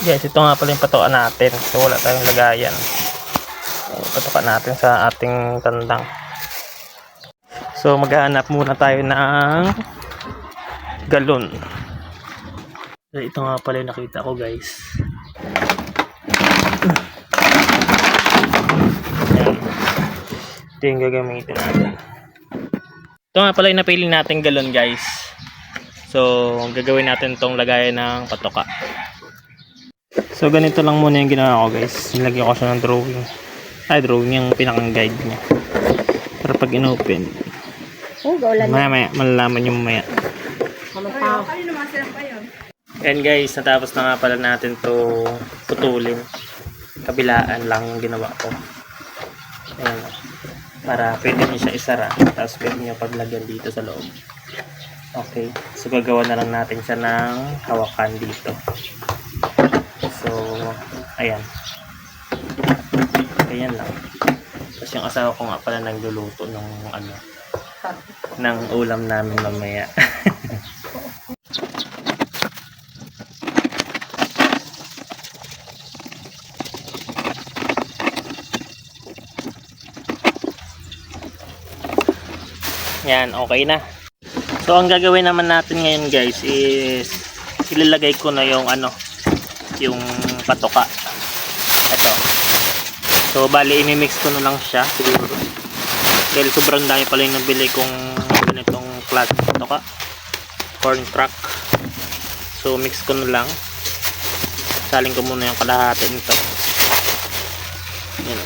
Guys, ito nga pala yung patukan natin. So wala tayong lagayan. Patukan natin sa ating tandang. So maghahanap muna tayo ng galon. So, ito nga pala yung nakita ko, guys. Ayan. Ito yung gagamitin natin. Ito nga pala yung napili natin galon, guys. So gagawin natin itong lagayan ng patuka. So ganito lang muna yung ginawa ko, guys. Nilagyan ko siya ng drawing. Drawing yung pinakang guide niya. Pero pag in-open, maya malalaman yung maya. And guys, natapos na nga pala natin to putulin. Kabilaan lang yung ginawa ko. Ayan. Para pwede nyo siya isara. Tapos pwede nyo paglagyan dito sa loob. Okay. So gagawa na lang natin siya ng hawakan dito. So, ayan. Ayan lang. Tapos yung asawa ko nga pala nagluluto ng ng ulam namin mamaya. Yan, okay na. So ang gagawin naman natin ngayon, guys, is ilalagay ko na yung yung patuka. Ito. So bali imimix ko na lang siya siguro. Dahil sobrang dami pala yung nabili kong ganitong flat patuka. Corn crack. So mix ko na lang. Saling ko muna yung kalahati nito. Yan.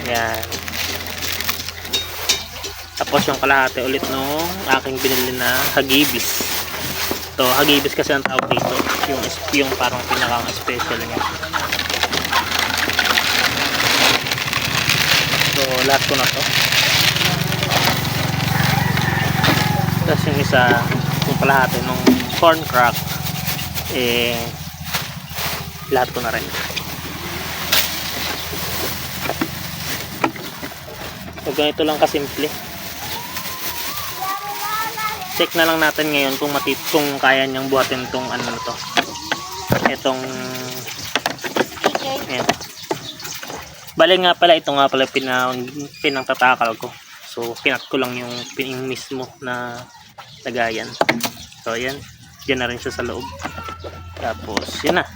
Yan. Tapos yung kalahati ulit nung aking binili na hagibis. Ito, hagibis kasi ang tawag dito. Yung parang pinakang special niya. So, lahat ko na to. Tapos yung isa, yung kalahati nung corn crack, lahat ko na rin. So, ganito lang kasimple. Check na lang natin ngayon kung kaya niyang buhatin tong to. Itong ayan. Bale nga pala, ito nga pala pinang tatakal ko. So, pinat ko lang yung mismo na lagayan. So, ayan. Diyan na rin siya sa loob. Tapos, yun na.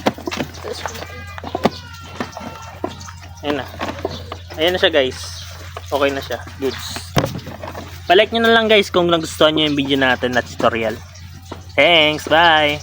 Ayan na. Ayan na siya, guys. Okay na siya. Goods. Palike nyo na lang, guys, kung nagustuhan nyo yung video natin na tutorial. Thanks, bye!